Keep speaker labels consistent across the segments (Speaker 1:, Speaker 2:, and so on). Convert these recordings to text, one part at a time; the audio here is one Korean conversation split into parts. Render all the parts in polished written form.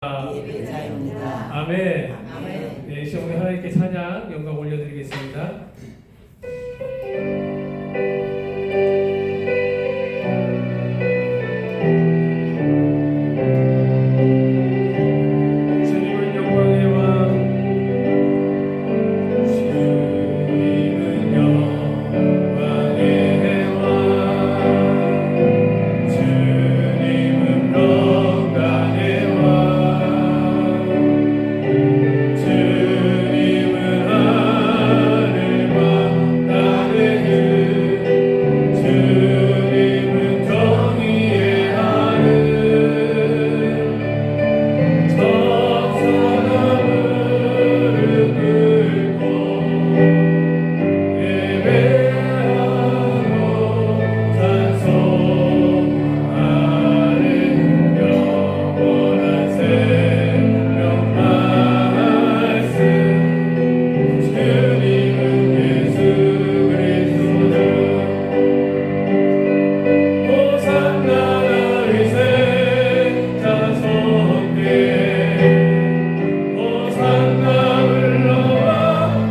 Speaker 1: 예배자입니다.
Speaker 2: 아멘.
Speaker 1: 아멘.
Speaker 2: 네, 이 시간 우리 하나님께 찬양 영광 올려드리겠습니다. 주님은 영광의 왕, 주님은 영광의 왕, 주님은 평강의 왕. 주님은 하늘과 땅의 주, 주님은 정의의 하늘, 저 사람을 긁고 예배하고 찬송하는 영원한 생명 말씀. 주님은 예수 그리스도. 호산나 다윗의 자손께, 호산나 흘러와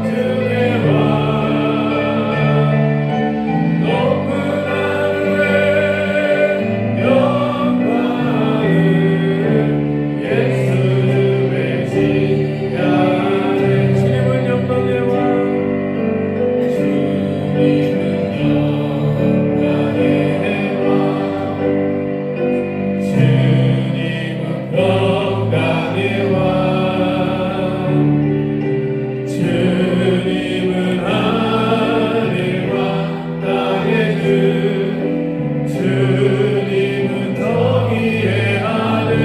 Speaker 2: 주의 왕. 높은 하늘에 영광을 예수 되시냐네. 주님은 영광의 왕, 주님은 영광의 왕, 주님은 평강의 왕, 주님은 하늘과 땅의 주, 주님은 정의의 하늘,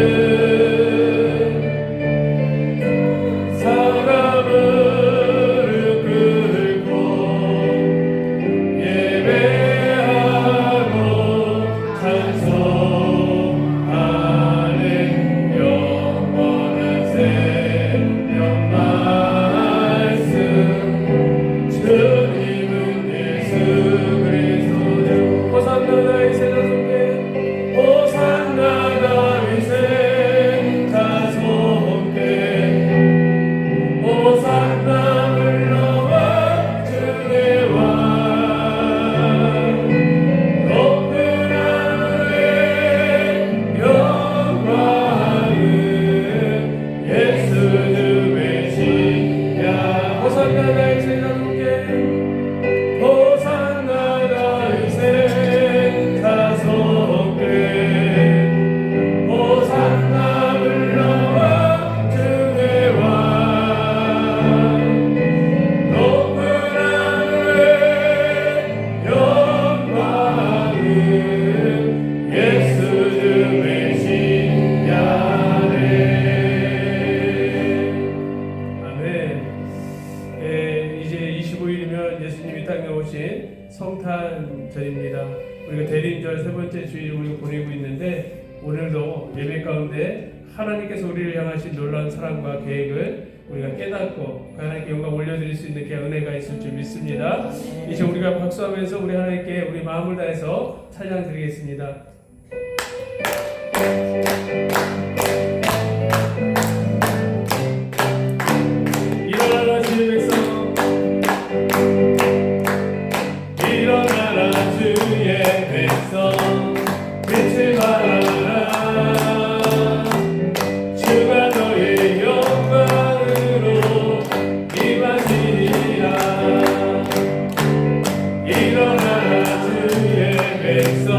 Speaker 2: 사람을 긁고 예배하고 찬송하는 영원한 생명 말씀. 주님은 예수 그리스도. 호산나 다윗의 자손께, 호산나 다윗의 자손께, 호산나 흘러와 주의 왕. 높은 하늘에 영광을 예수 주시냐. 호산나 다윗의 자손께, 호산나 다윗의 자손께, 호산나 흘러와 주의 왕. 높은 하늘에 영광을 예수 주시냐네. 아멘. 이제 25일이면 예수님이 땅에 오신 성탄절입니다. 우리가 대림절 세 번째 주일을 우리가 보내고 있는데, 오늘도 예배 가운데 하나님께서 우리를 향하신 놀라운 사랑과 계획을 우리가 깨닫고 하나님께 영광 올려드릴 수 있는 귀한 은혜가 있을 줄 믿습니다. 이제 우리가 박수하면서 우리 하나님께 우리 마음을 다해서 찬양 드리겠습니다. 일어나라 주의 백성, 일어나라 주의 백성, 빛을 발하라. 주가 너의 영광으로 임하시리라. 일어나라 주의 백성,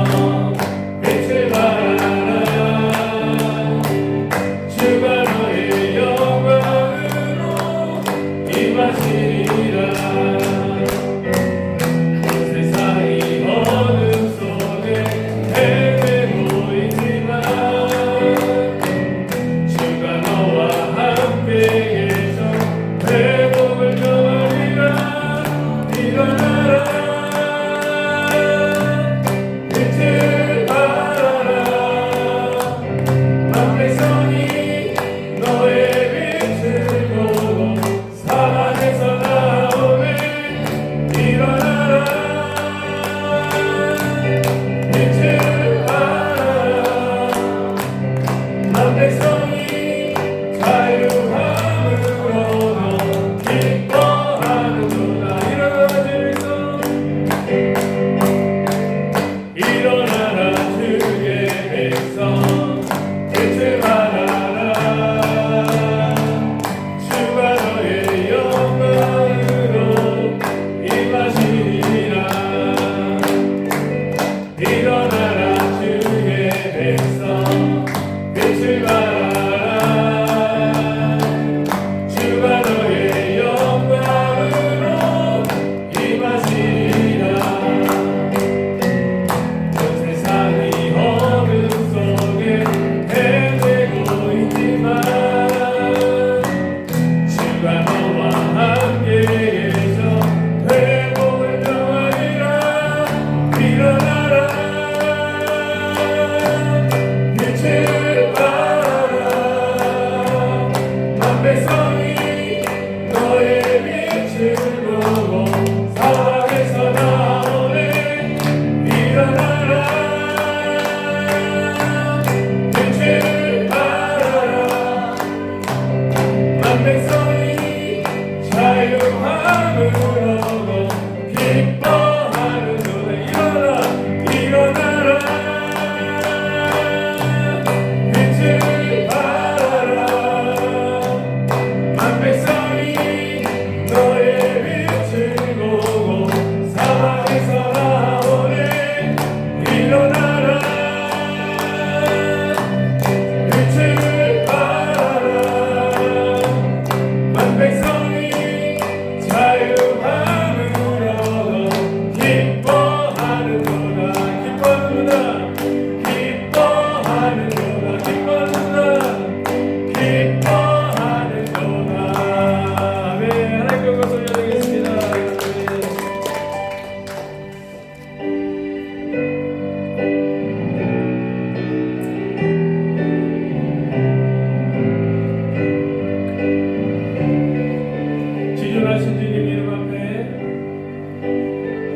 Speaker 2: 백성이 너의 빛을 보고 사방에서 나오네. 일어나라 빛을 발하라. 만 백성이 자유함을 얻어 기뻐하는도다. 일어나라 빛을 발하라. 만 백성이 너의 빛을 보고 사방에서 나오네. 일어나라 빛을 발하라. 만 백성이 자유함을 얻어 기뻐하는도다. 기뻐하는도다. 기뻐하는도다. 기뻐하는도다. 아멘. 하나님께 영광 돌려드리겠습니다. 지존하신 주님 이름 앞에,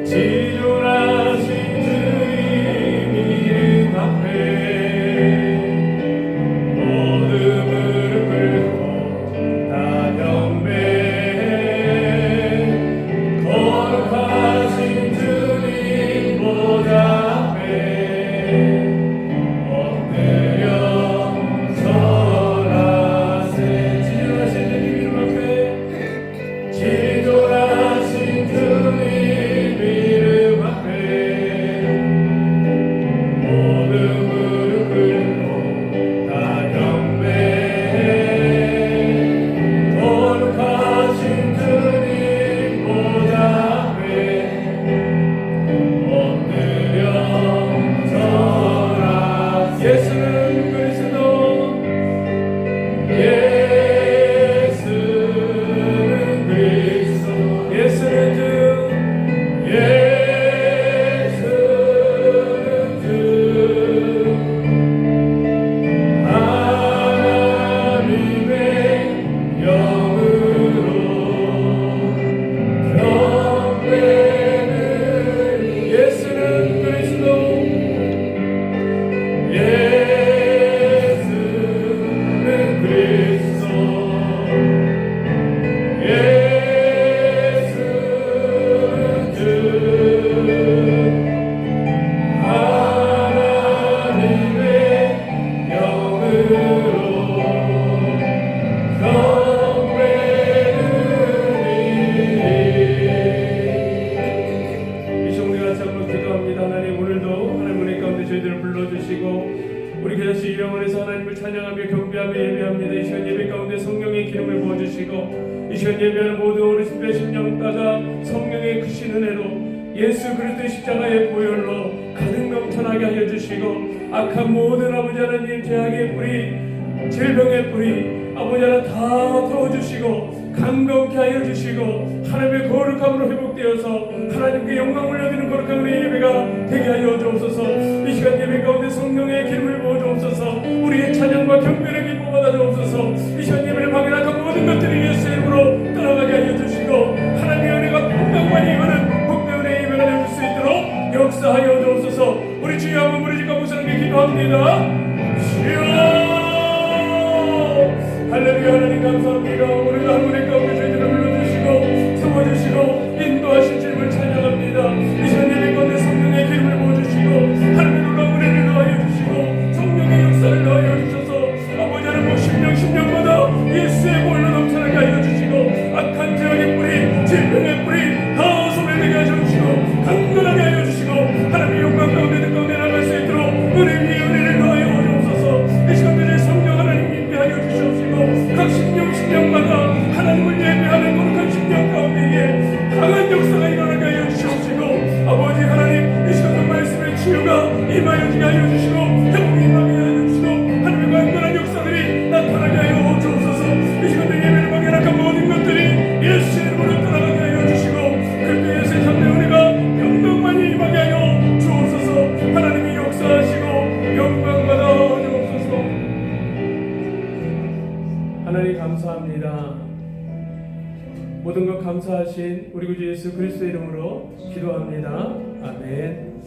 Speaker 2: 지존하신 주님 이름 앞에 모든 무릎 꿇고 다 경배해. 거룩하신 주님 보좌 앞에 엎드려 절하세. 지존하신 주님 이름 앞에, 지존하신 주님 이름 앞에 모든 무릎 꿇고 다 경배해. 거룩하신 주님 보좌 앞에 엎드려 절하. 예수는 그리스도, 예수는 그리스도, 예수는 주, 예수는 주. 하나님의 영으로 경배는 예수는 그리스도, 예수는 그리스도, 예수는 주. 하나님의 영으로 경배는. 이 시간 우리 같이 한번 기도합니다. 하나님, 오늘도 하나님 은혜 가운데 저희들을 불러주시고 우리 교회에서 영원해서 하나님을 찬양하며 경배하며 예배합니다. 이 시간 예배 가운데 성령의 기름을 부어주시고 이 시간 예배하는 모든 어르신들의 심령 따가 성령의 크신 은혜로 예수 그리스도의 십자가의 보혈로 가득 넘쳐나게 하여 주시고 악한 모든 아버지 하나님 죄악의 뿌리, 질병의 뿌리 아버지 하나 다 태워주시고 감동케 하여 주시고 하나님의 거룩함으로 회복되어서 하나님께 영광 올려드리는 거룩한 우리 예배가 되게 하여 주옵소서. 이 시간 예배 가운데 성령의 기름을 부어 주옵소서. 우리의 찬양과 경배를 기뻐 받아 주옵소서. 이 시간 예배를 방해하는 모든 것들이 예수의 이름으로 떠나가게 하여 주시고 하나님의 은혜가 풍성하게 임하는 복된 은혜의 예배가 될 수 있도록 역사하여 주옵소서. 우리 주여 한번 부르짖고 무사하게 기도합니다. 주여 할렐루야. 하나님 감사합니다. 오늘도 하나님 가운데 저희들을 불러주시고 세워주시고 인도하신 주님을 찬양합니다. 이 시간 예배 가운데 성령의 기름을 부어주시고 하나님의 놀라운 은혜를 더하여 주시고 성령의 역사를 더하여 주셔서 아버지 하나님 십년마다 예수의 보혈로 넘쳐나게 하여 주시고 악한 죄악의 뿌리, 질병의 뿌리 다 소멸되게 하여 주시고 강건하게 하여 주시고 하나님의 영광 가운데 그 가운데 나갈 수 있도록 은혜 위에 은혜를 더하여 주옵소서. 이 시간 내 성령 하나님 임재하여 주시옵시고 각 십년마다 하나님 감사합니다. 모든 것 감사하신 우리 구주 예수 그리스도의 이름으로 기도합니다. 아멘.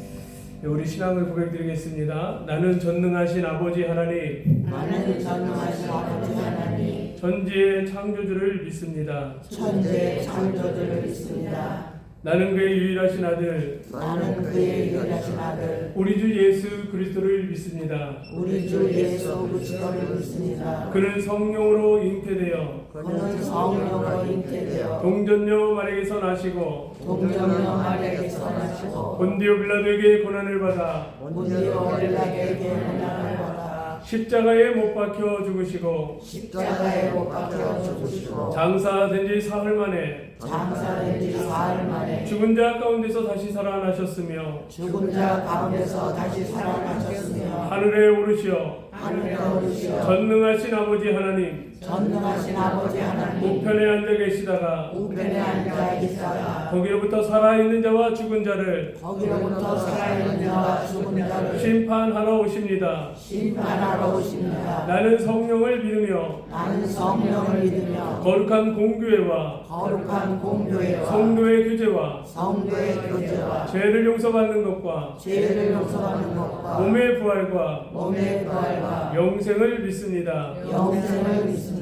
Speaker 2: 우리 신앙을 고백드리겠습니다. 나는 전능하신 아버지 하나님,
Speaker 1: 나는 전능하신 아버지 하나님,
Speaker 2: 천지의 창조주를 믿습니다.
Speaker 1: 천지의 창조주를 믿습니다.
Speaker 2: 나는 그의 유일하신 아들,
Speaker 1: 나는 그의 유일하신 아들,
Speaker 2: 우리 주 예수 그리스도를 믿습니다.
Speaker 1: 우리 주 예수 그리스도를 믿습니다.
Speaker 2: 그는 성령으로 잉태되어
Speaker 1: 그는 성령으로 잉태되어
Speaker 2: 동전녀 마리에게서 나시고
Speaker 1: 동정녀 마리아에게서 나시고
Speaker 2: 본디오 빌라도에게 고난을 받아
Speaker 1: 본디오 빌라도에게 고난을 받아
Speaker 2: 십자가에 못 박혀 죽으시고
Speaker 1: 십자가에 못 박혀 죽으시고
Speaker 2: 장사된 지 사흘 만에
Speaker 1: 장사된 지 사흘 만에
Speaker 2: 죽은 자 가운데서 다시 살아나셨으며
Speaker 1: 죽은 자 가운데서 다시 살아나셨으며
Speaker 2: 하늘에 오르시어
Speaker 1: 하늘에 오르시어
Speaker 2: 전능하신 아버지 하나님
Speaker 1: 전능하신 아버지 하나님
Speaker 2: 우편에 앉아 계시다가
Speaker 1: 우편에 앉아 계시다가
Speaker 2: 거기로부터 살아있는 자와 죽은 자를
Speaker 1: 거기로부터 살아있는 자와 죽은 자를
Speaker 2: 심판하러 오십니다.
Speaker 1: 심판하러 오십니다.
Speaker 2: 나는 성령을 믿으며
Speaker 1: 나는 성령을 믿으며
Speaker 2: 거룩한 공교회와
Speaker 1: 거룩한 공교회와
Speaker 2: 성도의 규제와
Speaker 1: 성도의 교제와
Speaker 2: 죄를 용서받는 것과
Speaker 1: 죄를 용서하는 것과
Speaker 2: 몸의 부활과
Speaker 1: 몸의 부활과
Speaker 2: 영생을 믿습니다.
Speaker 1: 영생을 믿습니다.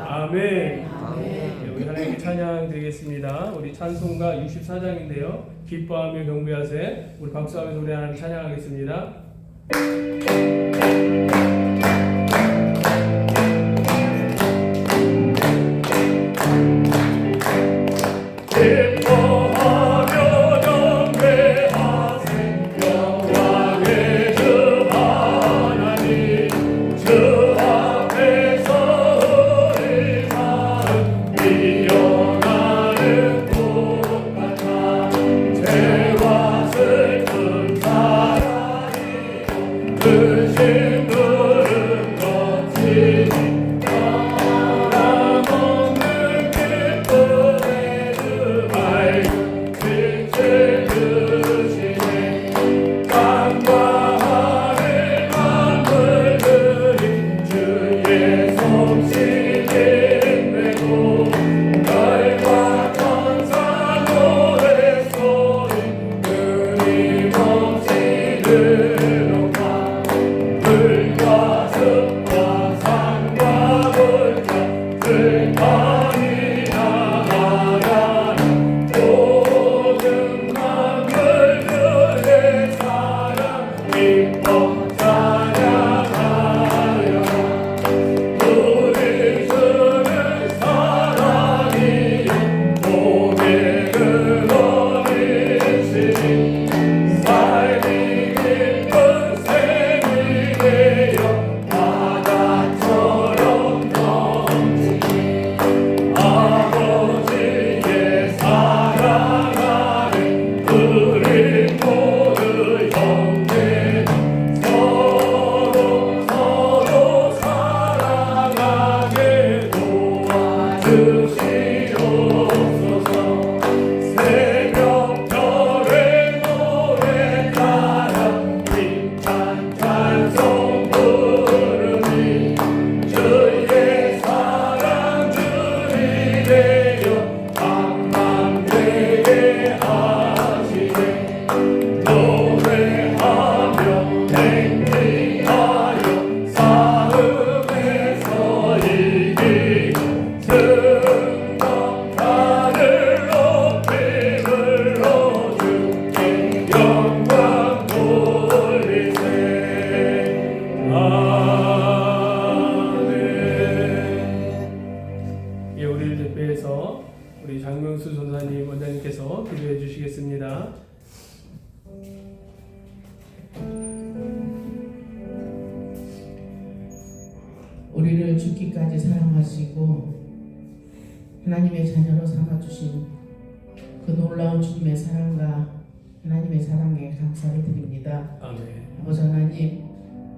Speaker 2: 아멘.
Speaker 1: 아멘.
Speaker 2: 우리 하나님께 찬양 드리겠습니다. 우리 찬송가 64장인데요. 기뻐하며 경배하세. 우리 박수하면서 우리 하나님 찬양하겠습니다. 우리 장명수 전사님 원장님께서 기도해 주시겠습니다.
Speaker 3: 우리를 죽기까지 사랑하시고 하나님의 자녀로 삼아주신 그 놀라운 주님의 사랑과 하나님의 사랑에 감사를 드립니다.
Speaker 2: 아멘.
Speaker 3: 아버지 하나님,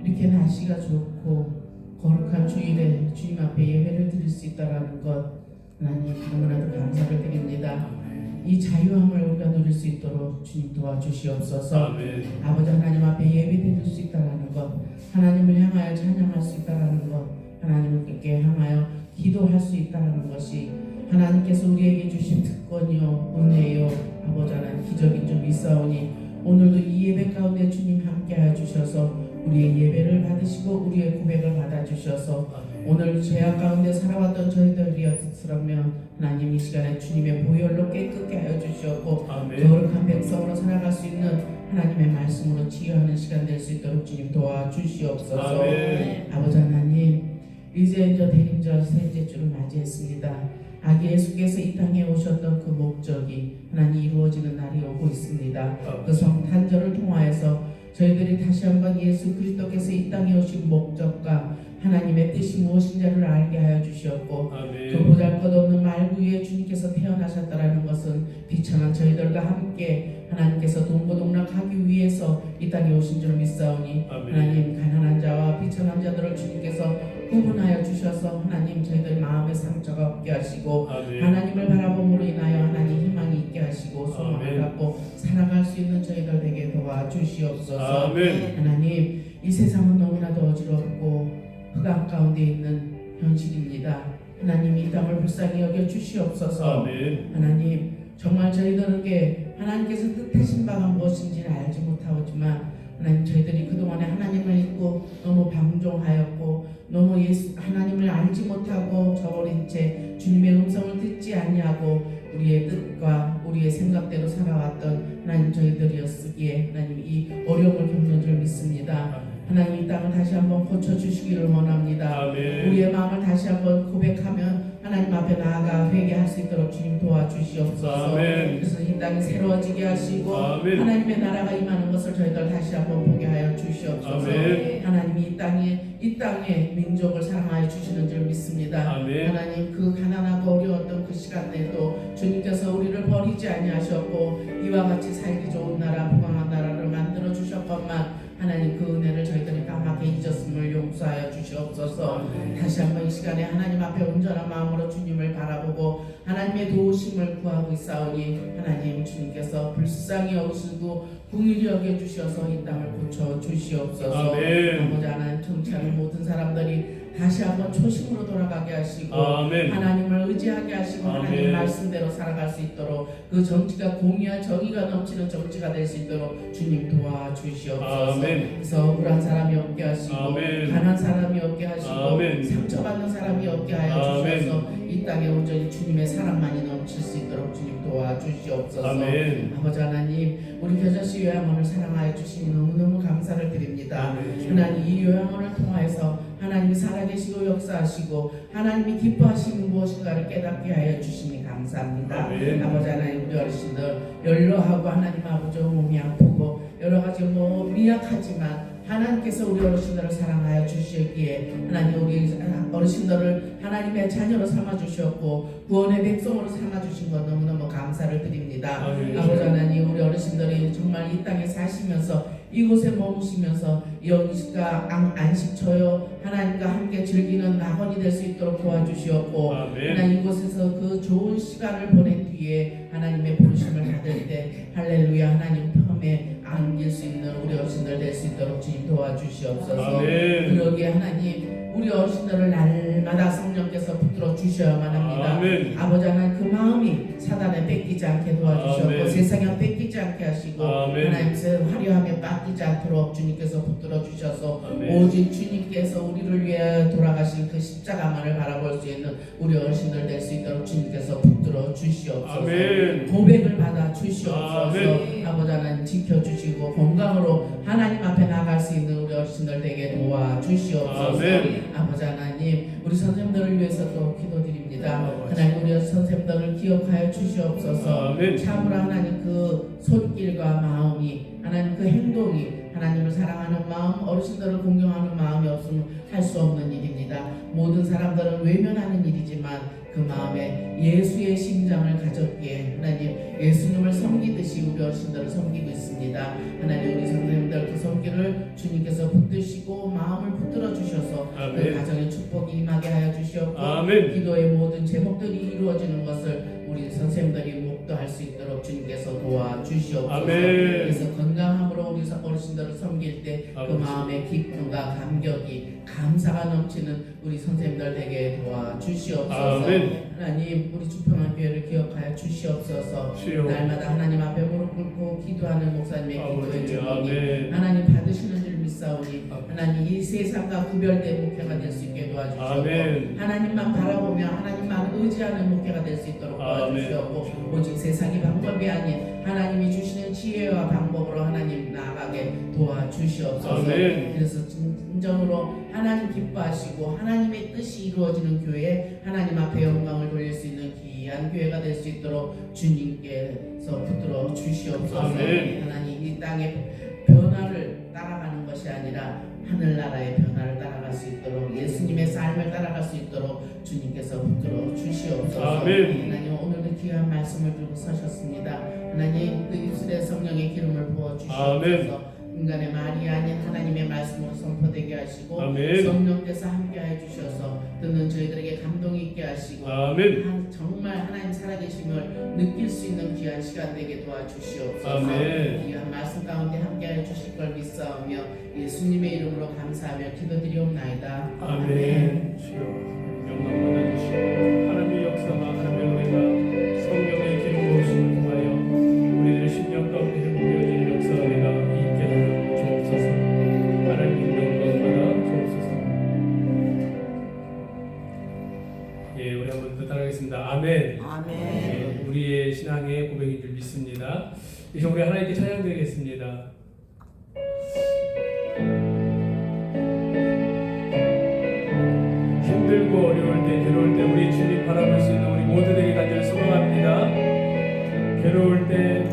Speaker 3: 이렇게 날씨가 좋고 거룩한 주일에 주님 앞에 예배를 드릴 수 있다는 것 하나님 너무나도 감사를 드립니다. 이 자유함을 우리가 누릴 수 있도록 주님 도와주시옵소서.
Speaker 2: 아멘.
Speaker 3: 아버지 하나님 앞에 예배 드릴 수 있다는 것, 하나님을 향하여 찬양할 수 있다는 것, 하나님께 향하여 기도할 수 있다는 것이 하나님께서 우리에게 주신 특권이요 은혜요 아버지 하나님 기적인 줄 믿사오니 오늘도 이 예배 가운데 주님 함께하여 주셔서 우리의 예배를 받으시고 우리의 고백을 받아주셔서 오늘 죄악 가운데 살아왔던 저희들이었으면 하나님 이 시간에 주님의 보혈로 깨끗게 하여 주시었고 거룩한 백성으로 살아갈 수 있는 하나님의 말씀으로 치유하는 시간 될 수 있도록 주님 도와주시옵소서. 아버지 하나님 이제 대림절 셋째 주를 맞이했습니다. 아기 예수께서 이 땅에 오셨던 그 목적이 하나님 이루어지는 날이 오고 있습니다. 그 성탄절을 통하여서 저희들이 다시 한번 예수 그리스도께서 이 땅에 오신 목적과 하나님의 뜻이 무엇인지를 알게 하여 주시었고 그 보잘것없는 말구 위에 주님께서 태어나셨다라는 것은 비천한 저희들과 함께 하나님께서 동고동락하기 위해서 이 땅에 오신 줄 믿사오니 하나님 가난한 자와 비천한 자들을 주님께서 구분하여 주셔서 하나님 저희들 마음의 상처가 없게 하시고 하나님을 바라봄으로 인하여 하나님 희망이 있게 하시고 소망을 갖고 살아갈 수 있는 저희들 되게 도와주시옵소서. 하나님 이 세상은 너무나도 어지럽고 흑암 가운데 있는 현실입니다. 하나님 이 땅을 불쌍히 여겨 주시옵소서. 하나님 정말 저희들에게 하나님께서 뜻하신 바가 무엇인지를 알지 못하지만 하나님 저희들이 그동안에 하나님을 잊고 너무 방종하였고 너무 하나님을 알지 못하고 저버린 채 주님의 음성을 듣지 아니하고 우리의 뜻과 우리의 생각대로 살아왔던 하나님 저희들이었기에 하나님 이 어려움을 겪는 줄 믿습니다. 하나님 이 땅을 다시 한번 고쳐주시기를 원합니다. 우리의 마음을 다시 한번 고백하면 하나님 앞에 나아가 회개할 수 있도록 주님 도와주시옵소서. 그래서 이 땅이 새로워지게 하시고 하나님의 나라가 임하는 것을 저희들 다시 한번 보게 하여 주시옵소서. 하나님이 이 땅에 민족을 사랑하여 주시는 줄 믿습니다. 하나님 그 가난하고 어려웠던 그 시간에도 주님께서 우리를 버리지 아니하셨고 이와 같이 살기 좋은 나라 부강한 나라를 만들어 주셨건만 하나님 그 은혜를 저희들이 까맣게 잊었음을 용서하여 주시옵소서. 다시 한번 이 시간에 하나님 앞에 온전한 마음으로 주님을 바라보고 하나님의 도우심을 구하고 있사오니 하나님 주님께서 불쌍히 여기시고 긍휼히 여겨 주셔서 이 땅을 고쳐 주시옵소서. 아버지 하나님 정치하는 모든 사람들이 다시 한번 초심으로 돌아가게 하시고 하나님을 의지하게 하시고 하나님 말씀대로 살아갈 수 있도록 그 정치가 공의와 정의가 넘치는 정치가 될 수 있도록 주님 도와주시옵소서. 그래서 억울한 사람이 없게 하시고 가난한 사람이 없게 하시고 상처받는 사람이 없게 하여 주셔서 이 땅에 온전히 주님의 사랑만이 넘칠 수 있도록 주님 도와주시옵소서. 아버지 하나님 우리 겨자씨 요양원을 사랑하여 주시니 너무너무 감사를 드립니다. 하나님 이 요양원을 통하여서 하나님이 살아계시고 역사하시고 하나님이 기뻐하시는 무엇인가를 깨닫게 하여 주시니 감사합니다. 아버지 하나님 우리 어르신들 연로하고 하나님 아버지 몸이 아프고 여러 가지 미약하지만 하나님께서 우리 어르신들을 사랑하여 주시기에 하나님 우리 어르신들을 하나님의 자녀로 삼아 주셨고 구원의 백성으로 삼아 주신 것 너무너무 감사를 드립니다. 아버지 하나님 우리 어르신들이 정말 이 땅에 사시면서 이곳에 머무시면서 영식과 안식처요 하나님과 함께 즐기는 낙원이 될 수 있도록 도와주시옵고 하나님 이곳에서 그 좋은 시간을 보낸 뒤에 하나님의 부르심을 받을 때 할렐루야 하나님 품에 안길 수 있는 우리 어르신들 될 수 있도록 주님 도와주시옵소서. 그러기에 하나님 우리 어르신들을 날마다 성령께서 붙들어 주셔야만 합니다. 아버지 하나님 그 마음이 사단에 뺏기지 않게 도와주셨고 세상에 뺏기지 않게 하시고 하나님께서 화려함에 뺏기지 않도록 주님께서 붙들어 주셔서 오직 주님께서 우리를 위해 돌아가신 그 십자가만을 바라볼 수 있는 우리 어르신들 될 수 있도록 주님께서 붙들어 주시옵소서. 고백을 받아 주시옵소서. 아버지 하나님 지켜주시고 건강으로 하나님 앞에 나갈 수 있는 우리 어르신들 되게 도와주시옵소서. 아버지 하나님 우리 선생님들을 위해서 또 기도드립니다. 하나님 우리 선생님들을 기억하여 주시옵소서. 참으로 하나님 그 손길과 마음이 하나님 그 행동이 하나님을 사랑하는 마음 어르신들을 공경하는 마음이 없으면 할 수 없는 일입니다. 모든 사람들은 외면하는 일이지만 그 마음에 예수의 심장을 가졌기에 하나님 예수님을 섬기듯이 우리 어르신들을 섬기고 있습니다. 하나님 우리 선생님들 그 손길을 주님께서 붙드시고 마음을 붙들어 주셔서 그 가정의 축복이 임하게 하여 주시옵고 기도의 모든 제목들이 이루어지는 것을 우리 선생님들이 목도할 수 있도록 주님께서 도와주시옵소서. 그래서 건강함으로 마음으로 우리 어르신들을 섬길 때 그
Speaker 2: 아버지.
Speaker 3: 마음의 기쁨과 감격이 감사가 넘치는 우리 선생님들 되게 도와주시옵소서.
Speaker 2: 아멘.
Speaker 3: 하나님 우리 주평한교회를 기억하여 주시옵소서.
Speaker 2: 주여.
Speaker 3: 날마다 하나님 앞에 무릎 꿇고 기도하는 목사님의 기도의
Speaker 2: 아버지.
Speaker 3: 주님이
Speaker 2: 아멘.
Speaker 3: 하나님 받으시는 줄 믿사오니
Speaker 2: 아멘.
Speaker 3: 하나님 이 세상과 구별된 목회가 될 수 있게 도와주시옵고
Speaker 2: 아멘.
Speaker 3: 하나님만 바라보며 하나님만 의지하는 목회가 될 수 있도록
Speaker 2: 아멘.
Speaker 3: 도와주시옵고 오직 세상의 방법이 아닌 하나님이 주시는 지혜와 방법으로 하나님 나아가게 도와주시옵소서.
Speaker 2: 아멘.
Speaker 3: 그래서 진정으로 하나님 기뻐하시고 하나님의 뜻이 이루어지는 교회, 하나님 앞에 영광을 돌릴 수 있는 귀한 교회가 될 수 있도록 주님께서 붙들어 주시옵소서.
Speaker 2: 아멘.
Speaker 3: 하나님 이 땅의 변화를 따라가는 것이 아니라 하늘나라의 변화를 따라갈 수 있도록 예수님의 삶을 따라갈 수 있도록 주님께서 붙들어 주시옵소서.
Speaker 2: 아멘.
Speaker 3: 하나님 오늘도 귀한 말씀을 들고 서셨습니다. 하나님 그 입술에 성령의 기름을 부어 주시옵소서.
Speaker 2: 아멘.
Speaker 3: 인간의 말이 아닌 하나님의 말씀으로 선포되게 하시고
Speaker 2: 아멘.
Speaker 3: 성령께서 함께해 주셔서 듣는 저희들에게 감동 있게 하시고
Speaker 2: 아멘.
Speaker 3: 정말 하나님 살아계심을 느낄 수 있는 귀한 시간 되게 도와주시옵소서.
Speaker 2: 아멘.
Speaker 3: 귀한 말씀 가운데 함께해 주실 걸 믿사오며 예수님의 이름으로 감사하며 기도드리옵나이다.
Speaker 2: 아멘. 주여 영광 받아주시고 하나님의 역사와 하나님의 은혜가 성령의 기름 부으심을 통하여 우리들의 심령 가운데 회복되어지는 역사 은혜가 있게 하여 주옵소서. 하나님 영광 받아 주옵소서. 예, 우리 한번 더 따라하겠습니다. 아멘.
Speaker 1: 아멘.
Speaker 2: 예, 우리의 신앙의 고백인 줄 믿습니다. 이제 우리 하나님께 찬양드리겠습니다. 힘들고 어려울 때, 괴로울 때 우리 주님 바라볼 수 있는 우리 모두에게 간절히 소망합니다. 괴로울 때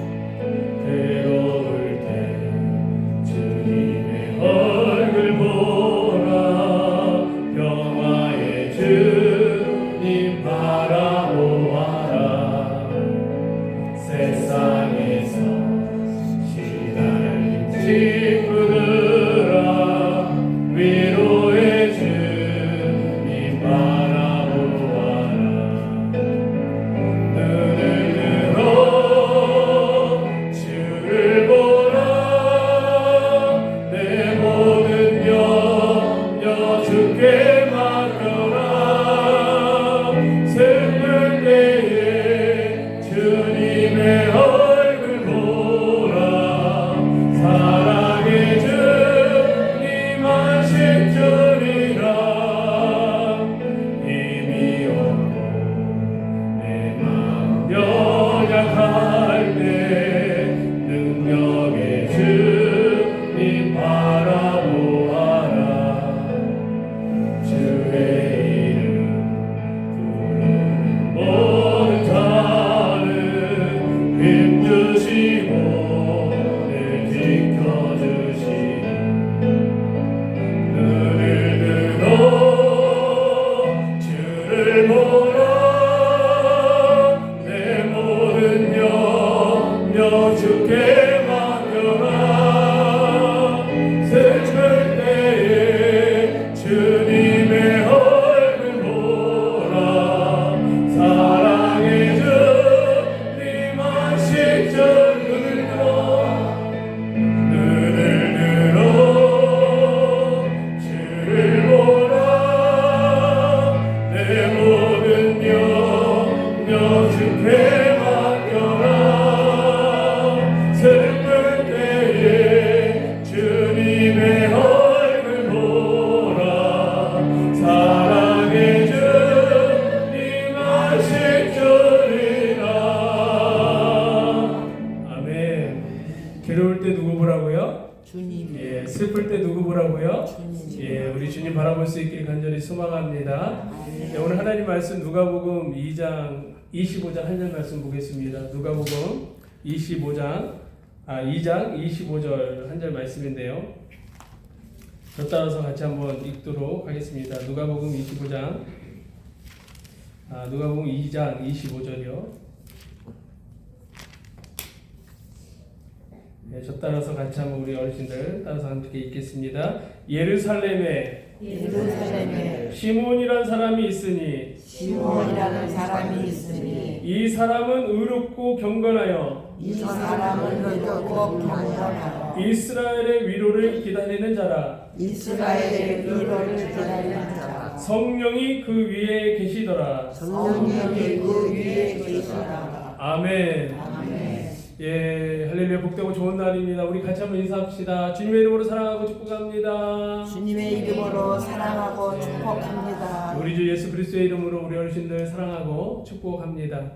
Speaker 2: 주님의 얼굴 보라. 평화의 주님 바라보아라. 세상에서 시달린 친구들아, 위로의 주님 바라보아라. 눈을 들어 주를 보라. 내 모든 염려 주께 맡겨라. 슬플 때에 주님의 얼굴 보라. 사랑의 주님 하실 줄이라. 힘이 없고 내 마음 연약할 때 능력의 주님 바라보아라. 주의 이름 부르는 모든 자는 힘주시고 늘 지켜주시는 눈을 들어 주를 보라. 내 모든 염려 주께 맡겨라. 슬플 때에 주님의 얼굴 보라. 사랑의 주님 하실 줄 눈을 들어 주를 보라. 내 모든 염려 주께 맡겨라. 슬플 때에 주님의 얼굴 보라. 사랑의 주님 하실 줄이라. 아멘. 괴로울 때 누구 보라고요?
Speaker 1: 주님.
Speaker 2: 예, 슬플 때 누구 보라고요?
Speaker 1: 주님.
Speaker 2: 예, 우리 주님 바라볼 수 있기를 간절히 소망합니다. 네, 오늘 하나님 말씀 누가복음 2장 25장 한 절 말씀 보겠습니다. 누가복음 2장 25절 한 절 말씀인데요. 저 따라서 같이 한번 읽도록 하겠습니다. 누가복음 2장 25절이요. 네, 저 따라서 같이 한번 우리 어르신들 따라서 함께 읽겠습니다. 예루살렘에
Speaker 1: 예루살렘에
Speaker 2: 시몬이란 사람이 있으니
Speaker 1: 시몬이라는 사람이 있으니
Speaker 2: 이 사람은 의롭고 경건하여
Speaker 1: 이 사람은 의롭고 경건하여
Speaker 2: 이스라엘의 위로를 기다리는 자라.
Speaker 1: 이스라엘의 위로를 기다리는 자라.
Speaker 2: 성령이 그 위에 계시더라.
Speaker 1: 성령이 그 위에 계시더라.
Speaker 2: 아멘.
Speaker 1: 아멘.
Speaker 2: 예, 할렐루야. 복되고 좋은 날입니다. 우리 같이 한번 인사합시다. 주님의 이름으로 사랑하고 축복합니다.
Speaker 1: 주님의 이름으로 사랑하고 축복합니다.
Speaker 2: 우리 주 예수 그리스도의 이름으로 우리 어르신들 사랑하고 축복합니다.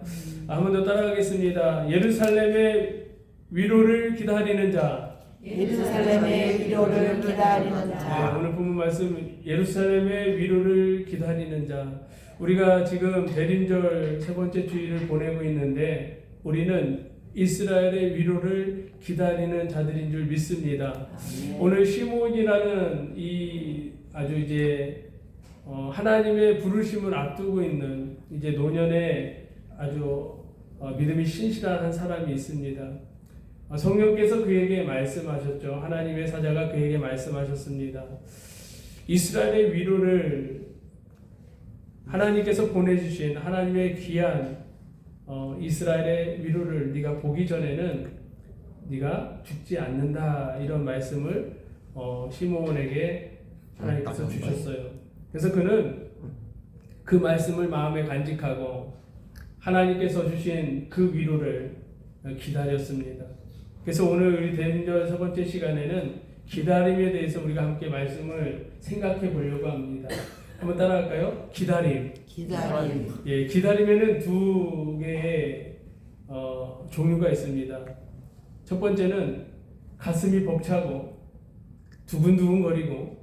Speaker 2: 한 번 더 따라가겠습니다. 예루살렘의 위로를 기다리는 자.
Speaker 1: 예루살렘의 위로를 기다리는
Speaker 2: 네,
Speaker 1: 자.
Speaker 2: 오늘 본문 말씀 예루살렘의 위로를 기다리는 자. 우리가 지금 대림절 세 번째 주일을 보내고 있는데 우리는 이스라엘의 위로를 기다리는 자들인 줄 믿습니다. 오늘 시몬이라는 이 아주 이제 하나님의 부르심을 앞두고 있는 이제 노년에 아주 믿음이 신실한 한 사람이 있습니다. 성령께서 그에게 말씀하셨죠. 하나님의 사자가 그에게 말씀하셨습니다. 이스라엘의 위로를 하나님께서 보내주신 하나님의 귀한 이스라엘의 위로를 네가 보기 전에는 네가 죽지 않는다, 이런 말씀을 시몬에게 하나님께서 주셨어요. 그래서 그는 그 말씀을 마음에 간직하고 하나님께서 주신 그 위로를 기다렸습니다. 그래서 오늘 우리 대림절 세 번째 시간에는 기다림에 대해서 우리가 함께 말씀을 생각해 보려고 합니다. 한번 따라할까요? 기다림.
Speaker 1: 기다림.
Speaker 2: 예, 기다림에는 두 개의 종류가 있습니다. 첫 번째는 가슴이 벅차고 두근두근거리고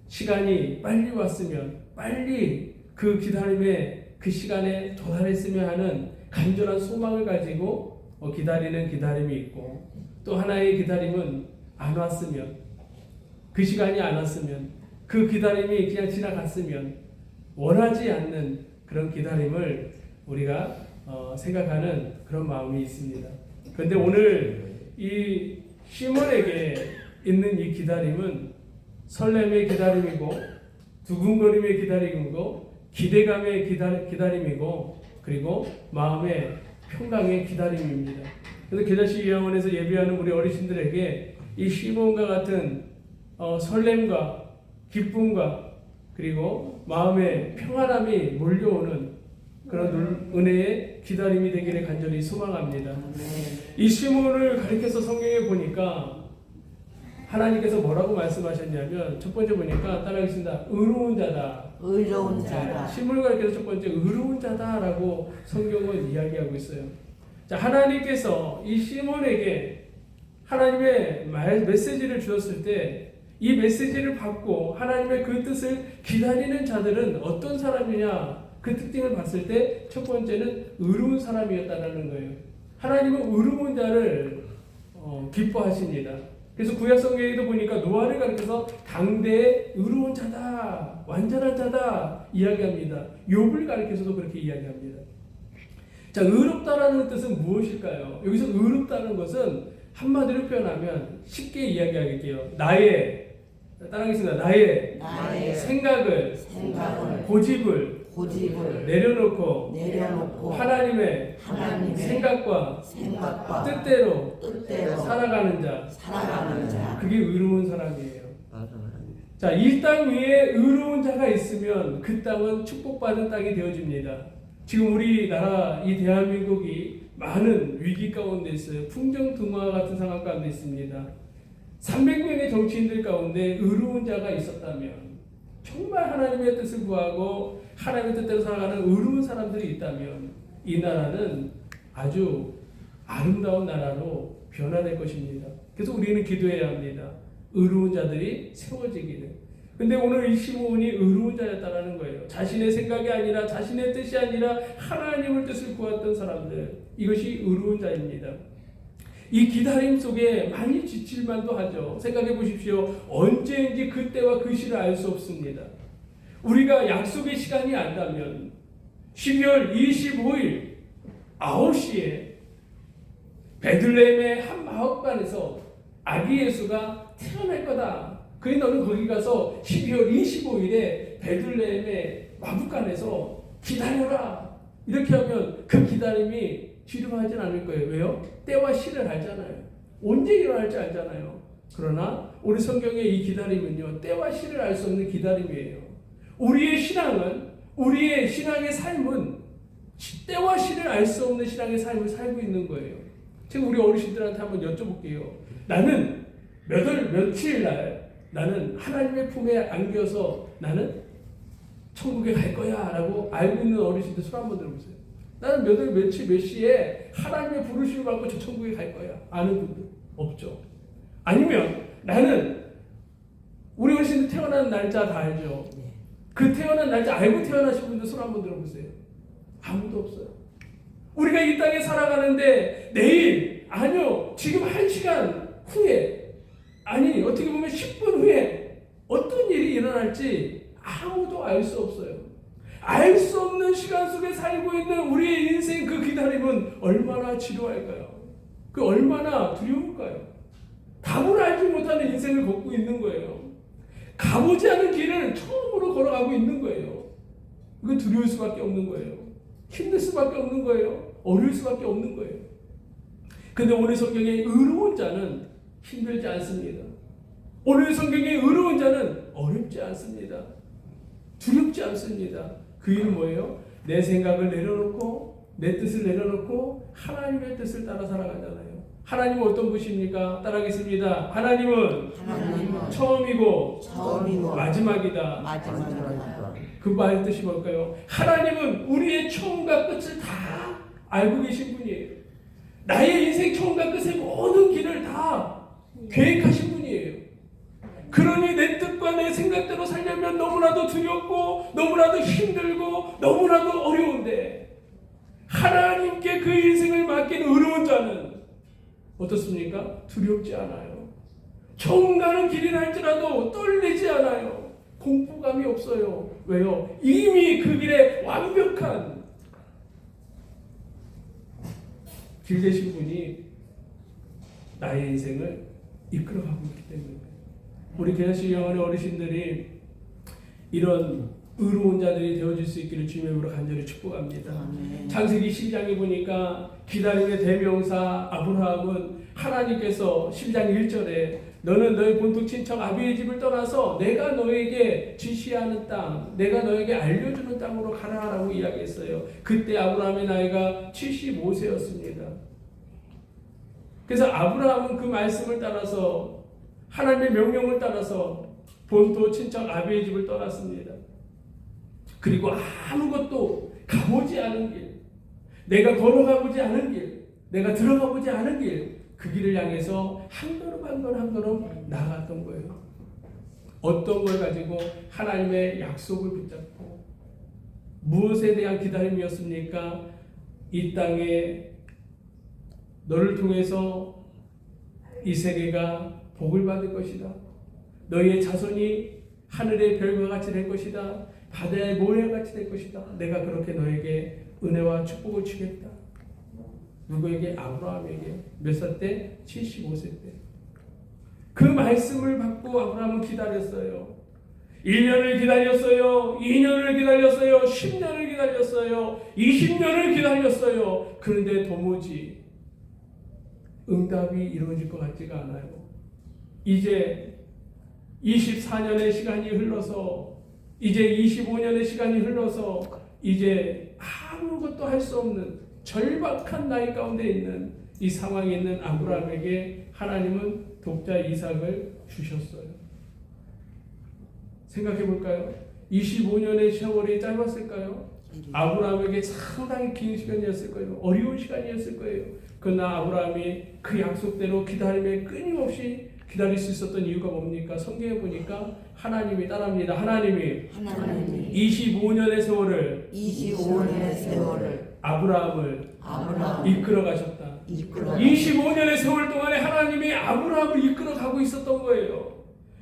Speaker 2: 시간이 빨리 왔으면 빨리 그 기다림에 그 시간에 도달했으면 하는 간절한 소망을 가지고 기다리는 기다림이 있고, 또 하나의 기다림은 안 왔으면, 그 시간이 안 왔으면, 그 기다림이 그냥 지나갔으면 원하지 않는 그런 기다림을 우리가 생각하는 그런 마음이 있습니다. 그런데 오늘 이 시몬에게 있는 이 기다림은 설렘의 기다림이고 두근거림의 기다림이고 기대감의 기다림이고 그리고 마음의 평강의 기다림입니다. 그래서 계자씨 요양원에서 예배하는 우리 어르신들에게 이 시몬과 같은 설렘과 기쁨과 그리고 마음의 평안함이 몰려오는 그런 은혜의 기다림이 되기를 간절히 소망합니다. 이 시몬을 가리켜서 성경에 보니까 하나님께서 뭐라고 말씀하셨냐면, 첫 번째 보니까 따라하겠습니다. 의로운 자다.
Speaker 1: 의로운 자다.
Speaker 2: 시몬을 가리켜서 첫 번째 의로운 자다라고 성경은 이야기하고 있어요. 자, 하나님께서 이 시몬에게 하나님의 메시지를 주었을 때 이 메시지를 받고 하나님의 그 뜻을 기다리는 자들은 어떤 사람이냐, 그 특징을 봤을 때 첫 번째는 의로운 사람이었다라는 거예요. 하나님은 의로운 자를 기뻐하십니다. 그래서 구약 성경에도 보니까 노아를 가리켜서 당대의 의로운 자다, 완전한 자다 이야기합니다. 욥을 가리켜서도 그렇게 이야기합니다. 자, 의롭다라는 뜻은 무엇일까요? 여기서 의롭다는 것은 한마디로 표현하면 쉽게 이야기하게요. 따라하겠습니다. 나의 생각을 고집을 내려놓고 하나님의 생각과 뜻대로 살아가는 자, 그게 의로운 사람이에요. 자, 이 땅 위에 의로운 자가 있으면 그 땅은 축복받은 땅이 되어집니다. 지금 우리나라 이 대한민국이 많은 위기 가운데 있어요. 풍정등화 같은 상황 가운데 있습니다. 300명의 정치인들 가운데 의로운 자가 있었다면, 정말 하나님의 뜻을 구하고 하나님의 뜻대로 살아가는 의로운 사람들이 있다면 이 나라는 아주 아름다운 나라로 변화될 것입니다. 그래서 우리는 기도해야 합니다. 의로운 자들이 세워지기를. 근데 오늘 이 시몬이 의로운 자였다라는 거예요. 자신의 생각이 아니라, 자신의 뜻이 아니라 하나님의 뜻을 구했던 사람들, 이것이 의로운 자입니다. 이 기다림 속에 많이 지칠 만도 하죠. 생각해 보십시오. 언제인지 그때와 그 시를 알 수 없습니다. 우리가 약속의 시간이 안다면 12월 25일 9시에 베들레헴의 한 마을간에서 아기 예수가 태어날 거다. 그래 너는 거기 가서 12월 25일에 베들레헴의 마부간에서 기다려라. 이렇게 하면 그 기다림이 지루하진 않을 거예요. 왜요? 때와 시를 알잖아요. 언제 일어날지 알잖아요. 그러나 우리 성경의 이 기다림은요, 때와 시를 알 수 없는 기다림이에요. 우리의 신앙은, 우리의 신앙의 삶은 때와 시를 알 수 없는 신앙의 삶을 살고 있는 거예요. 제가 우리 어르신들한테 한번 여쭤볼게요. 나는 몇 월 며칠 날 나는 하나님의 품에 안겨서 나는 천국에 갈 거야 라고 알고 있는 어르신들 손 한번 들어보세요. 나는 몇 월 며칠 몇 시에 하나님의 부르심을 받고 저 천국에 갈 거야. 아는 분들 없죠. 아니면 나는 우리 어르신들 태어난 날짜 다 알죠. 그 태어난 날짜 알고 태어나신 분들 손 한번 들어보세요. 아무도 없어요. 우리가 이 땅에 살아가는데 내일, 아니요, 지금 1시간 후에, 아니 어떻게 보면 10분 후에 어떤 일이 일어날지 아무도 알 수 없어요. 알 수 없는 시간 속에 살고 있는 우리의 인생, 그 기다림은 얼마나 지루할까요? 그 얼마나 두려울까요? 답을 알지 못하는 인생을 걷고 있는 거예요. 가보지 않은 길을 처음으로 걸어가고 있는 거예요. 이건 두려울 수밖에 없는 거예요. 힘들 수밖에 없는 거예요. 어려울 수밖에 없는 거예요. 근데 오늘 성경의 의로운 자는 힘들지 않습니다. 오늘 성경의 의로운 자는 어렵지 않습니다. 두렵지 않습니다. 그 일은 뭐예요? 내 생각을 내려놓고 내 뜻을 내려놓고 하나님의 뜻을 따라 살아가잖아요. 하나님은 어떤 분이십니까? 따라하겠습니다. 하나님은 처음이고 마지막이다. 그 말 뜻이 뭘까요? 하나님은 우리의 처음과 끝을 다 알고 계신 분이에요. 나의 인생 처음과 끝의 모든 길을 다 계획하신 분이에요. 그러니 내 뜻과 내 생각대로 살려면 너무나도 두렵고 너무나도 힘들고 너무나도 어려운데, 하나님께 그 인생을 맡긴 의로운 자는 어떻습니까? 두렵지 않아요. 처음 가는 길이라 할지라도 떨리지 않아요. 공포감이 없어요. 왜요? 이미 그 길에 완벽한 길 되신 분이 나의 인생을 이끌어가고 있기 때문에, 우리 계시의 영혼의 어르신들이 이런 의로운 자들이 되어질 수 있기를 주님의 이름으로 간절히 축복합니다. 창세기 12장에 보니까 기다림의 대명사 아브라함은 하나님께서 12장 1절에 너는 너의 본토 친척 아비의 집을 떠나서 내가 너에게 지시하는 땅, 내가 너에게 알려주는 땅으로 가라라고 이야기했어요. 그때 아브라함의 나이가 75세였습니다. 그래서 아브라함은 그 말씀을 따라서, 하나님의 명령을 따라서 본토 친척 아비의 집을 떠났습니다. 그리고 아무것도 가보지 않은 길, 내가 걸어가보지 않은 길, 내가 들어가보지 않은 길, 그 길을 향해서 한 걸음 한 걸음 한 걸음 나아갔던 거예요. 어떤 걸 가지고? 하나님의 약속을 붙잡고. 무엇에 대한 기다림이었습니까? 이 땅에 너를 통해서 이 세계가 복을 받을 것이다. 너희의 자손이 하늘의 별과 같이 될 것이다. 바다의 모래와 같이 될 것이다. 내가 그렇게 너에게 은혜와 축복을 주겠다. 누구에게? 아브라함에게. 몇 살 때? 75세 때. 그 말씀을 받고 아브라함은 기다렸어요. 1년을 기다렸어요. 2년을 기다렸어요. 10년을 기다렸어요. 20년을 기다렸어요. 그런데 도무지 응답이 이루어질 것 같지가 않아요. 이제 24년의 시간이 흘러서, 이제 25년의 시간이 흘러서 이제 아무것도 할 수 없는 절박한 나이 가운데 있는 이 상황에 있는 아브라함에게 하나님은 독자 이삭을 주셨어요. 생각해 볼까요? 25년의 세월이 짧았을까요? 아브라함에게 상당히 긴 시간이었을 거예요. 어려운 시간이었을 거예요. 그러나 아브라함이 그 약속대로 기다림에 끊임없이 기다릴 수 있었던 이유가 뭡니까? 성경에 보니까 하나님이 따라합니다. 하나님이 25년의 세월을 아브라함을 이끌어 가셨다. 25년의 세월 동안에 하나님이 아브라함을 이끌어 가고 있었던 거예요.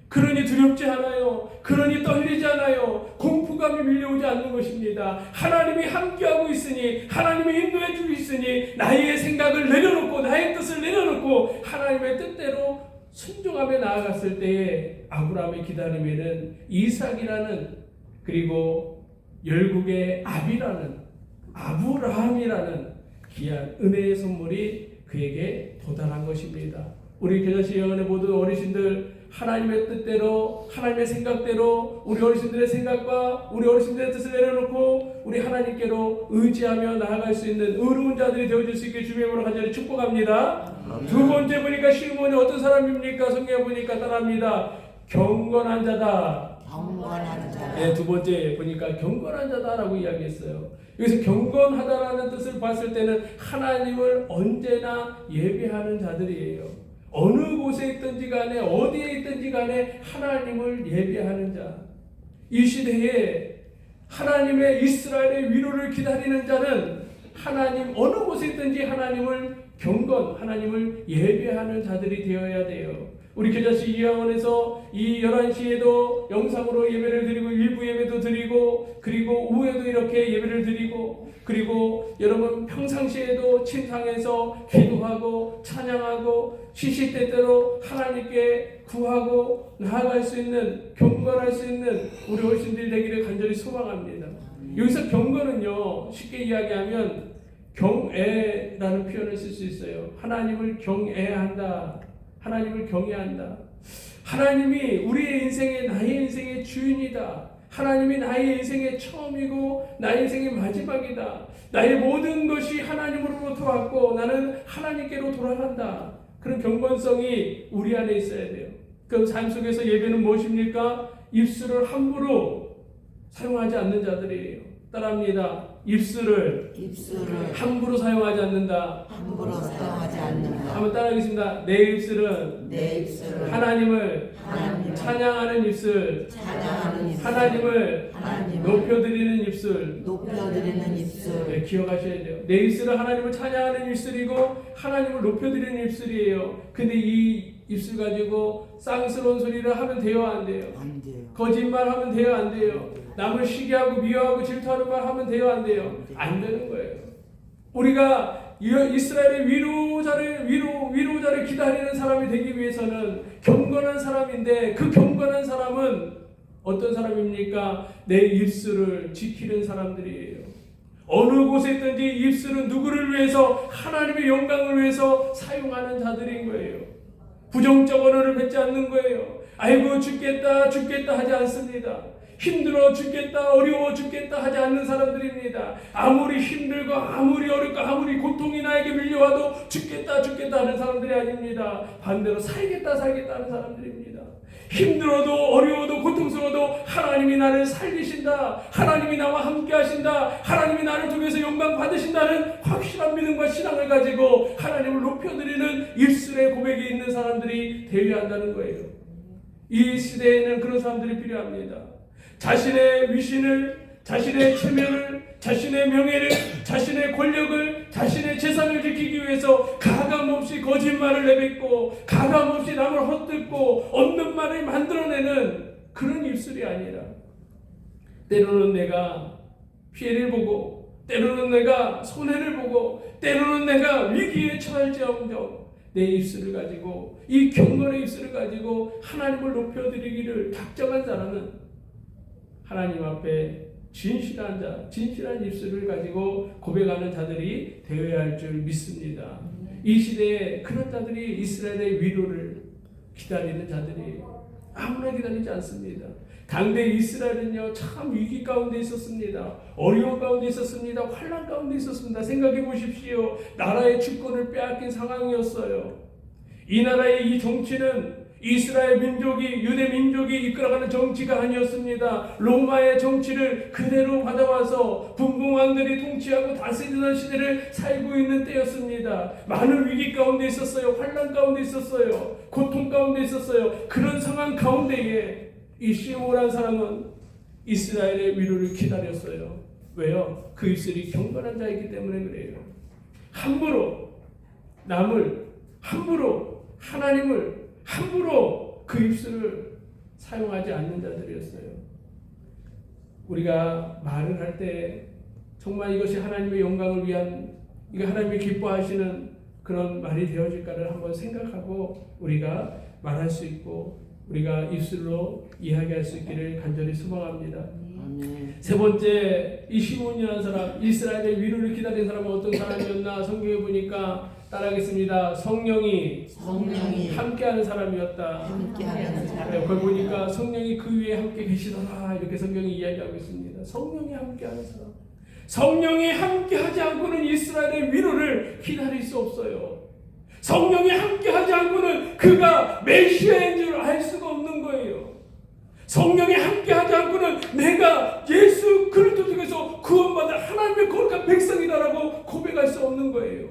Speaker 2: 그러니 두렵지 않아요. 그러니 떨리지 않아요. 공포감이 밀려오지 않는 것입니다. 하나님이 함께하고 있으니, 하나님이 인도해 주고 있으니, 나의 생각을 내려놓고 나의 뜻을 내려놓고 하나님의 뜻대로 순종하며 나아갔을 때에 아브라함의 기다림에는 이삭이라는, 그리고 열국의 아브라함이라는 귀한 은혜의 선물이 그에게 도달한 것입니다. 우리 교자씨 영혼의 모든 어르신들, 하나님의 뜻대로, 하나님의 생각대로 우리 어르신들의 생각과 우리 어르신들의 뜻을 내려놓고 우리 하나님께로 의지하며 나아갈 수 있는 의로운 자들이 되어줄 수 있게 주님의 이름으로 간절히 축복합니다. 두 번째 보니까 시몬이 어떤 사람입니까? 성경에 보니까 따라합니다. 경건한 자다.
Speaker 1: 경건한 자.
Speaker 2: 네, 두 번째 보니까 경건한 자다라고 이야기했어요. 여기서 경건하다라는 뜻을 봤을 때는 하나님을 언제나 예배하는 자들이에요. 어느 곳에 있든지 간에 어디에 있든지 간에 하나님을 예배하는 자. 이 시대에 하나님의 이스라엘의 위로를 기다리는 자는 하나님 어느 곳에 있든지 하나님을 하나님을 예배하는 자들이 되어야 돼요. 우리 교자씨 이하원에서 이 11시에도 영상으로 예배를 드리고 일부 예배도 드리고 그리고 오후에도 이렇게 예배를 드리고 그리고 여러분 평상시에도 침상에서 기도하고 찬양하고 시시때때로 하나님께 구하고 나아갈 수 있는 경건할 수 있는 우리 어르신들 되기를 간절히 소망합니다. 여기서 경건은요 쉽게 이야기하면 경애라는 표현을 쓸 수 있어요. 하나님을 경애한다. 하나님을 경외한다. 하나님이 우리의 인생의 나의 인생의 주인이다. 하나님이 나의 인생의 처음이고 나의 인생의 마지막이다. 나의 모든 것이 하나님으로부터 왔고 나는 하나님께로 돌아간다. 그런 경건성이 우리 안에 있어야 돼요. 그럼 삶 속에서 예배는 무엇입니까? 입술을 함부로 사용하지 않는 자들이에요. 따라합니다. 입술을 함부로 사용하지 않는다.
Speaker 1: 함부로 사용하지 않는다.
Speaker 2: 한번 따라하겠습니다. 내 입술은 하나님을 찬양하는 입술, 하나님을 높여드리는 입술. 네, 기억하셔야 돼요. 내 입술은 하나님을 찬양하는 입술이고 하나님을 높여드리는 입술이에요. 근데 이 입술 가지고 쌍스러운 소리를 하면 돼요, 안 돼요?
Speaker 1: 안 돼요.
Speaker 2: 거짓말하면 돼요, 안 돼요? 남을 시기하고 미워하고 질투하는 말 하면 돼요, 안 돼요? 안 되는 거예요. 우리가 이스라엘의 위로자를 기다리는 사람이 되기 위해서는 경건한 사람인데 그 경건한 사람은 어떤 사람입니까? 내 입술을 지키는 사람들이에요. 어느 곳에 있든지 입술은 누구를 위해서 하나님의 영광을 위해서 사용하는 자들인 거예요. 부정적 언어를 뱉지 않는 거예요. 아이고 죽겠다 하지 않습니다. 힘들어 죽겠다 어려워 죽겠다 하지 않는 사람들입니다. 아무리 힘들고 아무리 어렵고 아무리 고통이 나에게 밀려와도 죽겠다 하는 사람들이 아닙니다. 반대로 살겠다 하는 사람들입니다. 힘들어도 어려워도 고통스러워도 하나님이 나를 살리신다. 하나님이 나와 함께 하신다. 하나님이 나를 통해서 영광 받으신다는 확실한 믿음과 신앙을 가지고 하나님을 높여드리는 입술의 고백이 있는 사람들이 되어야 한다는 거예요. 이 시대에는 그런 사람들이 필요합니다. 자신의 위신을, 자신의 체면을, 자신의 명예를, 자신의 권력을, 자신의 재산을 지키기 위해서 가감없이 거짓말을 내뱉고 가감없이 남을 헛듣고 없는 말을 만들어내는 그런 입술이 아니라 때로는 내가 피해를 보고 때로는 내가 손해를 보고 때로는 내가 위기에 처할지언정 내 입술을 가지고 이 경건의 입술을 가지고 하나님을 높여드리기를 작정한 사람은 하나님 앞에 진실한 자, 진실한 입술을 가지고 고백하는 자들이 되어야 할 줄 믿습니다. 이 시대에 그런 자들이 이스라엘의 위로를 기다리는 자들이에요. 아무나 기다리지 않습니다. 당대 이스라엘은요 참 위기 가운데 있었습니다. 어려운 가운데 있었습니다. 환난 가운데 있었습니다. 생각해 보십시오. 나라의 주권을 빼앗긴 상황이었어요. 이 나라의 이 정치는 이스라엘 민족이 유대 민족이 이끌어가는 정치가 아니었습니다. 로마의 정치를 그대로 받아와서 분봉왕들이 통치하고 다스리는 시대를 살고 있는 때였습니다. 많은 위기 가운데 있었어요. 환난 가운데 있었어요. 고통 가운데 있었어요. 그런 상황 가운데에 이 시므온이라는 사람은 이스라엘의 위로를 기다렸어요. 왜요? 그 입술이 경건한 자이기 때문에 그래요. 함부로 남을 함부로 하나님을 함부로 그 입술을 사용하지 않는 자들이었어요. 우리가 말을 할 때 정말 이것이 하나님의 영광을 위한 이거 하나님이 기뻐하시는 그런 말이 되어질까를 한번 생각하고 우리가 말할 수 있고 우리가 입술로 이야기할 수 있기를 간절히 소망합니다.
Speaker 1: 아멘.
Speaker 2: 세 번째, 이 시몬이라는 사람, 이스라엘의 위로를 기다린 사람은 어떤 사람이었나? 성경에 보니까 따라하겠습니다. 성령이 함께하는 사람이었다.
Speaker 1: 함께하는 사람.
Speaker 2: 거기 보니까 성령이 그 위에 함께 계시더라, 이렇게 성경이 이야기하고 있습니다. 성령이 함께하는 사람. 성령이 함께하지 않고는 이스라엘의 위로를 기다릴 수 없어요. 성령이 함께하지 않고는 그가 메시아인 줄 알 수가 없는 거예요. 성령이 함께하지 않고는 내가 예수 그리스도 통해서 구원받은 하나님의 거룩한 백성이다라고 고백할 수 없는 거예요.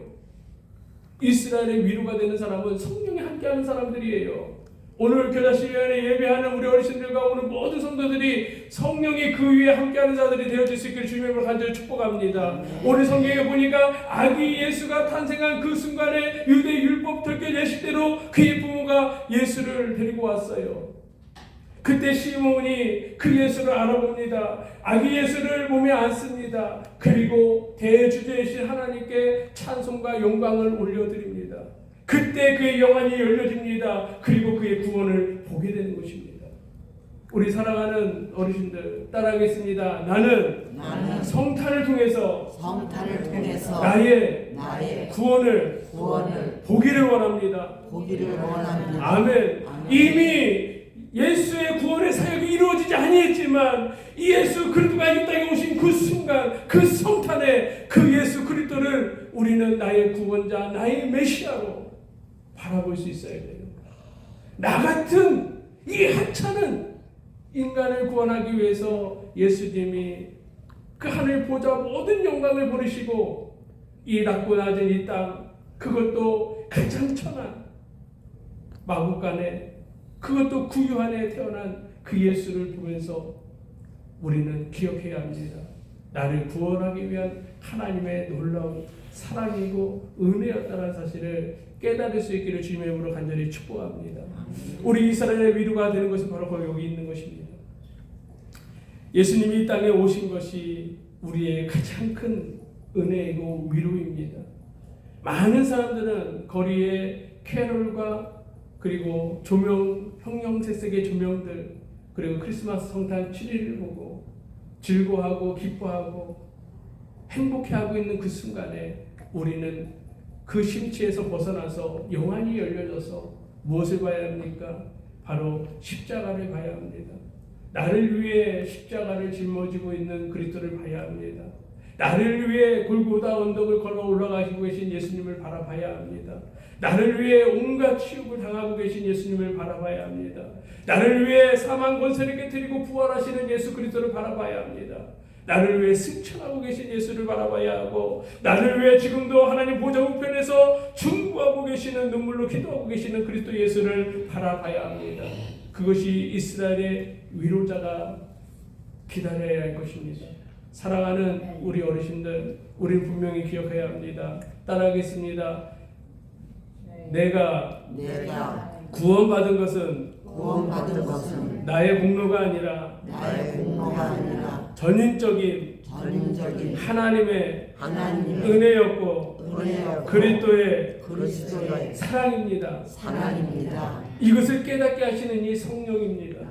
Speaker 2: 이스라엘의 위로가 되는 사람은 성령이 함께하는 사람들이에요. 오늘 교자실위원회 예배하는 우리 어르신들과 오늘 모든 성도들이 성령이 그 위에 함께하는 자들이 되어질 수 있기를 주님으로 간절히 축복합니다. 오늘 성경에 보니까 아기 예수가 탄생한 그 순간에 유대 율법 절개 예식대로 그의 부모가 예수를 데리고 왔어요. 그때 시몬이 그 예수를 알아봅니다. 아기 예수를 몸에 안습니다. 그리고 대주제이신 하나님께 찬송과 영광을 올려드립니다. 그때 그의 영안이 열려집니다. 그리고 그의 구원을 보게 되는 것입니다. 우리 사랑하는 어르신들 따라하겠습니다. 나는 성탄을 통해서 나의 구원을 보기를 원합니다. 아멘. 이미 예수의 구원의 사역이 이루어지지 아니했지만 이 예수 그리스도가 이 땅에 오신 그 순간, 그 성탄에 그 예수 그리스도를 우리는 나의 구원자, 나의 메시아로 바라볼 수 있어야 돼요. 나 같은 이 하찮은 인간을 구원하기 위해서 예수님이 그 하늘 보좌 모든 영광을 버리시고 이 낮고 낮은 이 땅, 그것도 가장 천한 마국간에, 그것도 구유한에 태어난 그 예수를 보면서 우리는 기억해야 합니다. 나를 구원하기 위한 하나님의 놀라운 사랑이고 은혜였다는 사실을 깨달을 수 있기를 주님의 이름으로 간절히 축복합니다. 우리 이스라엘의 위로가 되는 것은 바로 여기 있는 것입니다. 예수님이 이 땅에 오신 것이 우리의 가장 큰 은혜이고 위로입니다. 많은 사람들은 거리에 캐롤과 그리고 조명, 형형색색의 조명들, 그리고 크리스마스 성탄 7일을 보고 즐거워하고 기뻐하고 행복해하고 있는 그 순간에 우리는 그 심취에서 벗어나서 영안이 열려져서 무엇을 봐야 합니까? 바로 십자가를 봐야 합니다. 나를 위해 십자가를 짊어지고 있는 그리스도를 봐야 합니다. 나를 위해 골고다 언덕을 걸어 올라가시고 계신 예수님을 바라봐야 합니다. 나를 위해 온갖 치욕을 당하고 계신 예수님을 바라봐야 합니다. 나를 위해 사망 권세를 깨뜨리고 부활하시는 예수 그리스도를 바라봐야 합니다. 나를 위해 승천하고 계신 예수를 바라봐야 하고, 나를 위해 지금도 하나님 보좌 우편에서 중보하고 계시는, 눈물로 기도하고 계시는 그리스도 예수를 바라봐야 합니다. 그것이 이스라엘의 위로자가 기다려야 할 것입니다. 사랑하는 우리 어르신들, 우리는 분명히 기억해야 합니다. 따라하겠습니다. 내가 구원받은 것은 나의 공로가 아니라 전인적인 하나님의 은혜였고 그리스도의 사랑입니다. 이것을 깨닫게 하시는 이 성령입니다.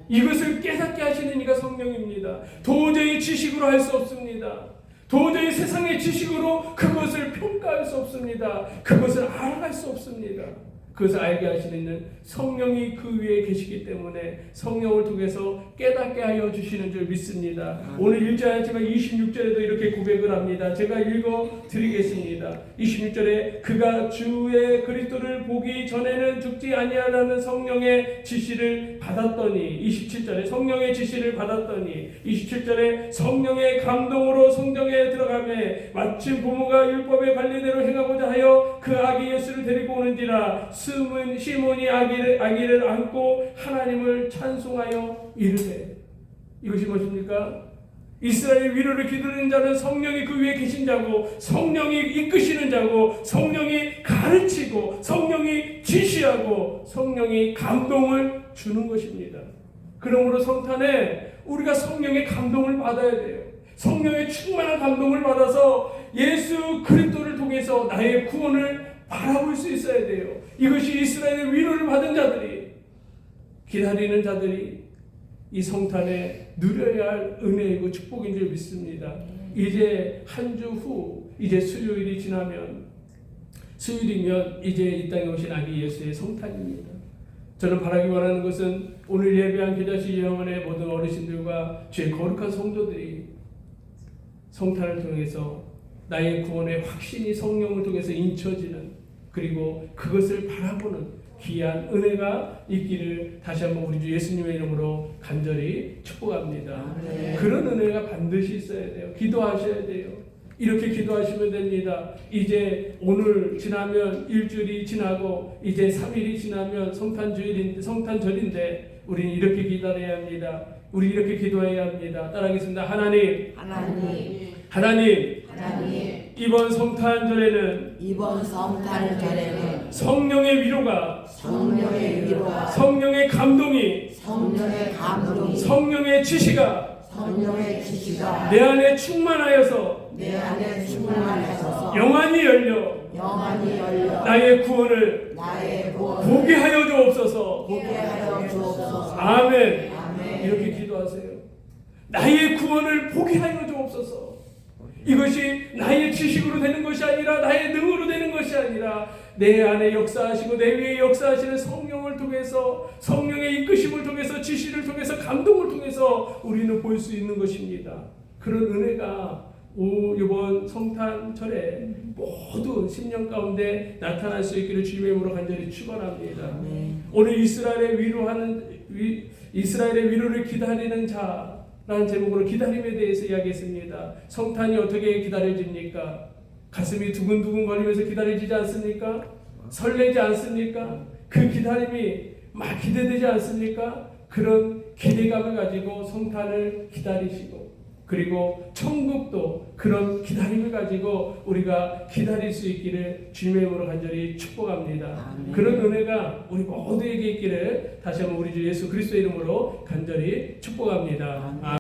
Speaker 2: 이것을 깨닫게 하시는 이가 성령입니다. 도저히 지식으로 할 수 없습니다. 도저히 세상의 지식으로 그것을 평가할 수 없습니다. 그것을 알아갈 수 없습니다. 그것을 알게 하시는 성령이 그 위에 계시기 때문에 성령을 통해서 깨닫게 하여 주시는 줄 믿습니다. 오늘 1절 제가 26절에도 이렇게 고백을 합니다. 제가 읽어드리겠습니다. 26절에 그가 주의 그리스도를 보기 전에는 죽지 아니하라는 성령의 지시를 받았더니, 27절에 성령의 지시를 받았더니, 27절에 성령의 감동으로 성경에 들어가매 마침 부모가 율법의 관리대로 행하고자 하여 그 아기 예수를 데리고 오는지라 시몬이 아기를 안고 하나님을 찬송하여 이르되. 이것이 무엇입니까? 이스라엘 위로를 기다리는 자는 성령이 그 위에 계신 자고, 성령이 이끄시는 자고, 성령이 가르치고, 성령이 지시하고, 성령이 감동을 주는 것입니다. 그러므로 성탄에 우리가 성령의 감동을 받아야 돼요. 성령의 충만한 감동을 받아서 예수 그리스도를 통해서 나의 구원을 바라볼 수 있어야 돼요. 이것이 이스라엘의 위로를 받은 자들이 기다리는 자들이 이 성탄에 누려야 할 은혜이고 축복인 줄 믿습니다. 이제 한 주 후, 이제 수요일이 지나면, 수요일이면 이제 이 땅에 오신 아기 예수의 성탄입니다. 저는 바라기 원하는 것은 오늘 예배한 겨자씨 영원의 모든 어르신들과 주의 거룩한 성도들이 성탄을 통해서 나의 구원의 확신이 성령을 통해서 인쳐지는, 그리고 그것을 바라보는 귀한 은혜가 있기를 다시 한번 우리 주 예수님의 이름으로 간절히 축복합니다. 그런 은혜가 반드시 있어야 돼요. 기도하셔야 돼요. 이렇게 기도하시면 됩니다. 이제 오늘 지나면 일주일이 지나고 이제 3일이 지나면 성탄절인데 우리는 이렇게 기다려야 합니다. 우리 이렇게 기도해야 합니다. 따라하겠습니다. 하나님, 이번 성탄절에는 성령의 위로가, 성령의 감동이, 성령의 지시가 내 안에 충만하여서 영안이 열려 나의 구원을 보게 하여 주옵소서. 아멘. 이렇게 기도하세요. 나의 구원을 보게 하여 주옵소서. 이것이 나의 지식으로 되는 것이 아니라 나의 능으로 되는 것이 아니라 내 안에 역사하시고 내 위에 역사하시는 성령을 통해서, 성령의 이끄심을 통해서, 지시를 통해서, 감동을 통해서 우리는 볼 수 있는 것입니다. 그런 은혜가 이번 성탄절에 모두 10년 가운데 나타날 수 있기를 주님의 이름으로 간절히 축원합니다. 오늘 이스라엘의 위로를 기다리는 자라는 제목으로 기다림에 대해서 이야기했습니다. 성탄이 어떻게 기다려집니까? 가슴이 두근두근 거리면서 기다려지지 않습니까? 설레지 않습니까? 그 기다림이 막 기대되지 않습니까? 그런 기대감을 가지고 성탄을 기다리시고, 그리고 천국도 그런 기다림을 가지고 우리가 기다릴 수 있기를 주님의 이름으로 간절히 축복합니다. 아멘. 그런 은혜가 우리 모두에게 있기를 다시 한번 우리 주 예수 그리스도의 이름으로 간절히 축복합니다. 아멘.